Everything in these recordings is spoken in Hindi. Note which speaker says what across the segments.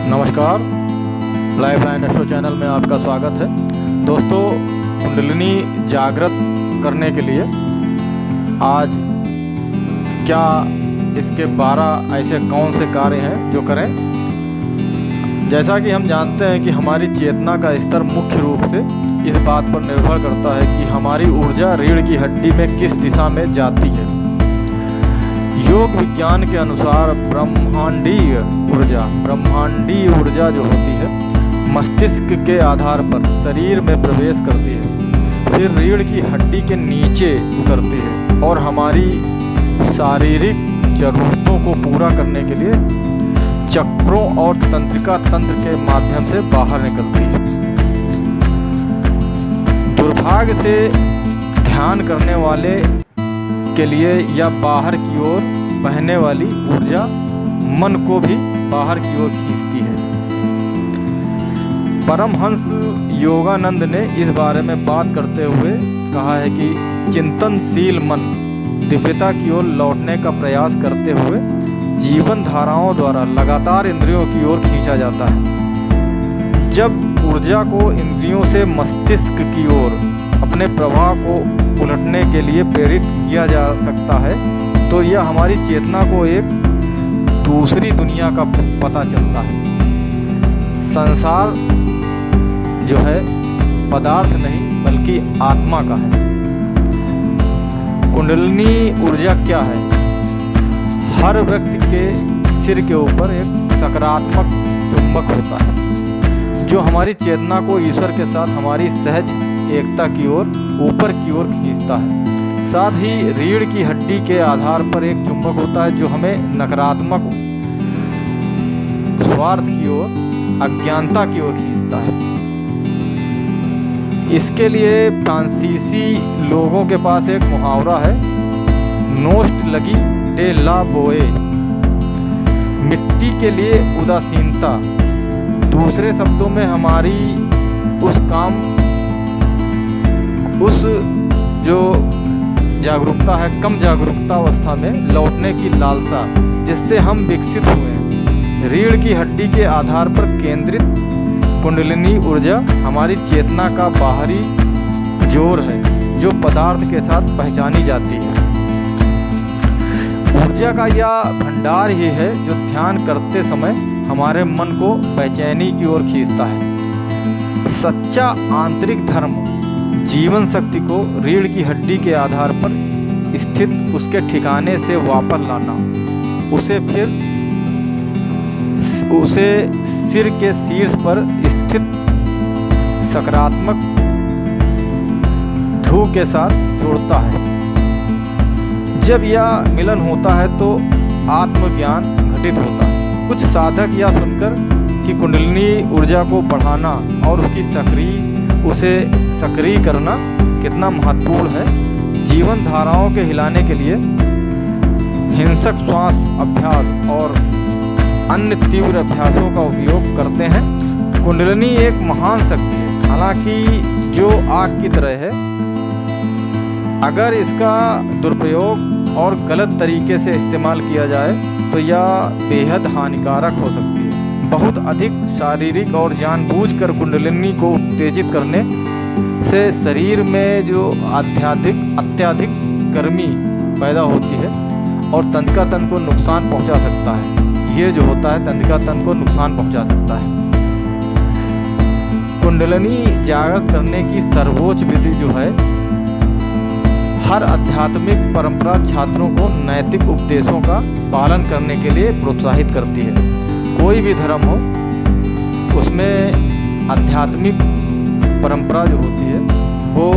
Speaker 1: नमस्कार, लाइफ लाइन एस्ट्रो चैनल में आपका स्वागत है। दोस्तों, कुंडलिनी जागृत करने के लिए आज क्या इसके 12 ऐसे कौन से कार्य हैं जो करें। जैसा कि हम जानते हैं कि हमारी चेतना का स्तर मुख्य रूप से इस बात पर निर्भर करता है कि हमारी ऊर्जा रीढ़ की हड्डी में किस दिशा में जाती है। योग विज्ञान के अनुसार ब्रह्मांडीय ऊर्जा जो होती है मस्तिष्क के आधार पर शरीर में प्रवेश करती है, फिर रीढ़ की हड्डी के नीचे उतरती है और हमारी शारीरिक ज़रूरतों को पूरा करने के लिए चक्रों और तंत्रिका तंत्र के माध्यम से बाहर निकलती है। दुर्भाग्य से ध्यान करने वाले के लिए या बाहर की ओर बहने वाली ऊर्जा मन को भी बाहर की ओर खींचती है। परमहंस योगानंद ने इस बारे में बात करते हुए कहा है कि चिंतनशील मन दिव्यता की ओर लौटने का प्रयास करते हुए जीवन धाराओं द्वारा लगातार इंद्रियों की ओर खींचा जाता है। जब ऊर्जा को इंद्रियों से मस्तिष्क की ओर अपने प्रवाह को उलटने के लिए प्रेरित किया जा सकता है तो यह हमारी चेतना को एक दूसरी दुनिया का पता चलता है। संसार जो है पदार्थ नहीं बल्कि आत्मा का है। कुंडलिनी ऊर्जा क्या है? हर व्यक्ति के सिर के ऊपर एक सकारात्मक चुंबक होता है जो हमारी चेतना को ईश्वर के साथ हमारी सहज एकता की ओर ऊपर की ओर खींचता है। साथ ही रीढ़ की हड्डी के आधार पर एक चुंबक होता है जो हमें नकारात्मक स्वार्थ की ओर, अज्ञानता की ओर खींचता है। इसके लिए फ्रांसीसी लोगों के पास एक मुहावरा है, नोस्ट लगी डे ला बोए, मिट्टी के लिए उदासीनता। दूसरे शब्दों में हमारी उस जो जागरूकता है, कम जागरूकता अवस्था में लौटने की लालसा जिससे हम विकसित हुए हैं। रीढ़ की हड्डी के आधार पर केंद्रित कुंडलिनी ऊर्जा हमारी चेतना का बाहरी जोर है जो पदार्थ के साथ पहचानी जाती है। ऊर्जा का यह भंडार ही है जो ध्यान करते समय हमारे मन को बेचैनी की ओर खींचता है। सच्चा आंतरिक धर्म जीवन शक्ति को रीढ़ की हड्डी के आधार पर स्थित उसके ठिकाने से वापस लाना, उसे सिर के शीर्ष पर स्थित सकारात्मक ध्रुव के साथ जोड़ता है। जब यह मिलन होता है तो आत्मज्ञान घटित होता है। कुछ साधक यह सुनकर कि कुंडलिनी ऊर्जा को बढ़ाना और उसे सक्रिय करना कितना महत्वपूर्ण है, जीवन धाराओं के हिलाने के लिए हिंसक श्वास अभ्यास और अन्य तीव्र अभ्यासों का उपयोग करते हैं। कुंडलिनी एक महान शक्ति है, हालांकि जो आग की तरह है। अगर इसका दुरुपयोग और गलत तरीके से इस्तेमाल किया जाए तो यह बेहद हानिकारक हो सकती है। बहुत अधिक शारीरिक और जानबूझकर कुंडलिनी को उत्तेजित करने से शरीर में जो अत्याधिक गर्मी पैदा होती है और तंत्रिका तंत्र को नुकसान पहुंचा सकता है। ये जो होता है तंत्रिका तंत्र को नुकसान पहुंचा सकता है। कुंडलिनी जागृत करने की सर्वोच्च विधि जो है, हर आध्यात्मिक परंपरा छात्रों को नैतिक उपदेशों का पालन करने के लिए प्रोत्साहित करती है। कोई भी धर्म हो उसमें आध्यात्मिक परंपरा जो होती है वो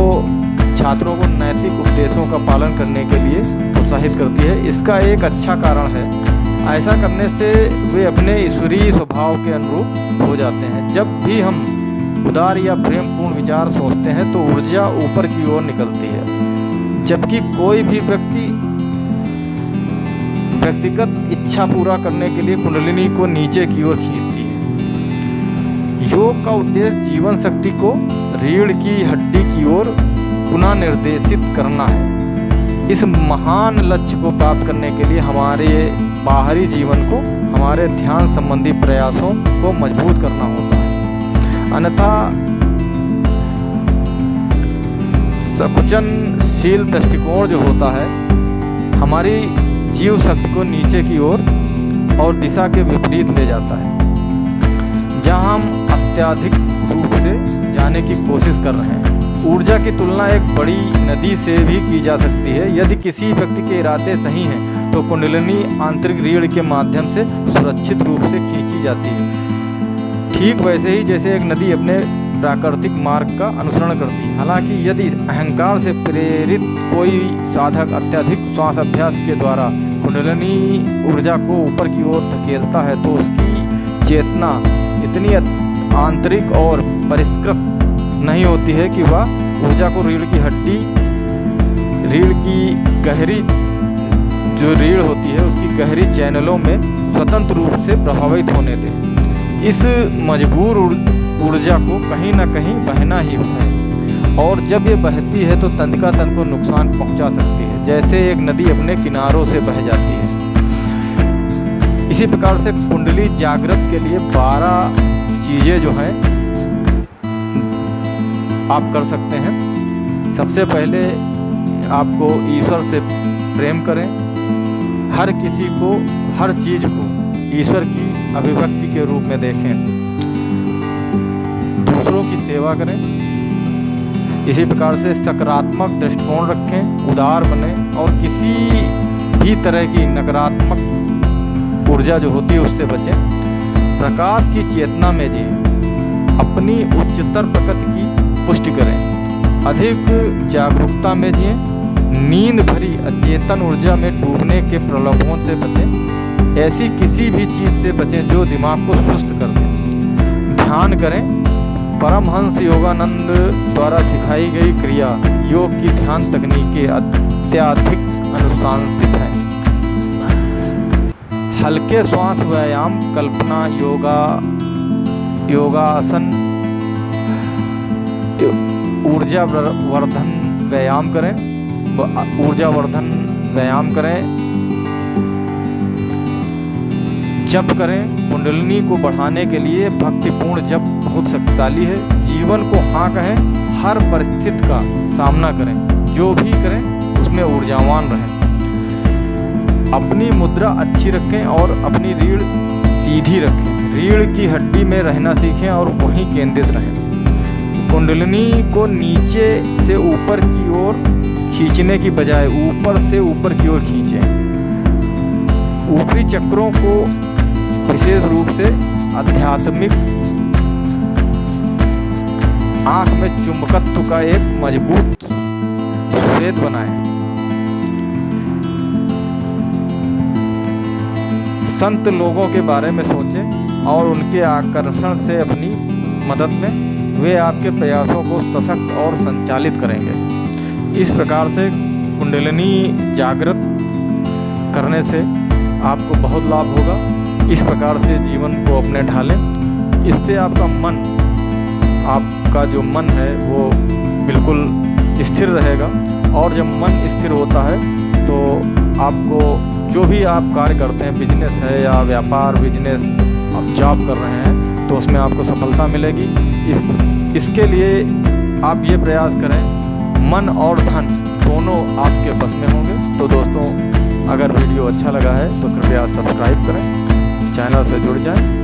Speaker 1: छात्रों को नैतिक उपदेशों का पालन करने के लिए प्रोत्साहित करती है। इसका एक अच्छा कारण है, ऐसा करने से वे अपने ईश्वरीय स्वभाव के अनुरूप हो जाते हैं। जब भी हम उदार या प्रेमपूर्ण विचार सोचते हैं तो ऊर्जा ऊपर की ओर निकलती है, जबकि कोई भी व्यक्तिगत इच्छा पूरा करने के लिए कुंडलिनी को नीचे की ओर खींचती है। योग का उद्देश्य जीवन शक्ति को रीढ़ की हड्डी की ओर पुनः निर्देशित करना है। इस महान लक्ष्य को प्राप्त करने के लिए हमारे बाहरी जीवन को हमारे ध्यान संबंधी प्रयासों को मजबूत करना होता है। अन्यथा संकुचनशील दृष्टिकोण जो होता है हमारी जीव शक्ति को नीचे की ओर और दिशा के विपरीत ले जाता है, जहां हम अत्यधिक रूप से जाने की कोशिश कर रहे हैं। ऊर्जा की तुलना एक बड़ी नदी से भी की जा सकती है। यदि किसी व्यक्ति के इरादे सही हैं तो कुंडलिनी आंतरिक रीढ़ के माध्यम से सुरक्षित रूप से खींची जाती है, ठीक वैसे ही जैसे एक नदी अपने प्राकृतिक मार्ग का अनुसरण करती है। हालांकि यदि अहंकार से प्रेरित कोई साधक अत्यधिक श्वास अभ्यास के द्वारा कुंडलिनी ऊर्जा को ऊपर की ओर धकेलता है तो उसकी चेतना इतनी आंतरिक और परिष्कृत नहीं होती है कि वह ऊर्जा को रीढ़ की गहरी जो रीढ़ होती है उसकी गहरी चैनलों में स्वतंत्र रूप से प्रभावित होने दे। इस मजबूर ऊर्जा को कहीं ना कहीं बहना ही है, और जब ये बहती है तो तन को नुकसान पहुंचा सकती है, जैसे एक नदी अपने किनारों से बह जाती है। इसी प्रकार से कुंडली जागृत के लिए 12 चीज़ें जो हैं आप कर सकते हैं। सबसे पहले आपको ईश्वर से प्रेम करें। हर किसी को, हर चीज़ को ईश्वर की अभिव्यक्ति के रूप में देखें। दूसरों की सेवा करें। इसी प्रकार से सकारात्मक दृष्टिकोण रखें, उदार बने और किसी भी तरह की नकारात्मक ऊर्जा जो होती है उससे बचें। प्रकाश की चेतना में जिए, अपनी उच्चतर प्रकृति की पुष्टि करें। अधिक जागरूकता में जिए, नींद भरी अचेतन ऊर्जा में डूबने के प्रलोभों से बचें। ऐसी किसी भी चीज़ से बचें जो दिमाग को सुस्त कर दे। ध्यान करें। परमहंस योगानंद द्वारा सिखाई गई क्रिया योग की ध्यान तकनीकें अत्यधिक अनुशंसित हैं। हल्के श्वास व्यायाम, कल्पना, योगासन, ऊर्जा वर्धन व्यायाम करें, जप करें। कुंडलिनी को बढ़ाने के लिए भक्तिपूर्ण जप बहुत शक्तिशाली है। जीवन को हाँ कहें, हर परिस्थिति का सामना करें, जो भी करें उसमें ऊर्जावान रहें। अपनी मुद्रा अच्छी रखें और अपनी रीढ़ सीधी रखें। रीढ़ की हड्डी में रहना सीखें और वहीं केंद्रित रहें। कुंडलिनी को नीचे से ऊपर की ओर खींचने की बजाय ऊपर से ऊपर की ओर खींचें। ऊपरी चक्रों को विशेष रूप से आध्यात्मिक आंख में चुंबकत्व का एक मजबूत सेतु बनाएं। संत लोगों के बारे में सोचें और उनके आकर्षण से अपनी मदद लें। वे आपके प्रयासों को सशक्त और संचालित करेंगे। इस प्रकार से कुंडलिनी जागृत करने से आपको बहुत लाभ होगा। इस प्रकार से जीवन को अपने ढालें। इससे आपका जो मन है वो बिल्कुल स्थिर रहेगा, और जब मन स्थिर होता है तो आपको जो भी आप कार्य करते हैं, बिजनेस है या व्यापार, बिजनेस आप जॉब कर रहे हैं, तो उसमें आपको सफलता मिलेगी। इसके लिए आप ये प्रयास करें, मन और धन दोनों आपके बस में होंगे। तो दोस्तों, अगर वीडियो अच्छा लगा है तो कृपया सब्सक्राइब करें, चैनल से जुड़ जाएं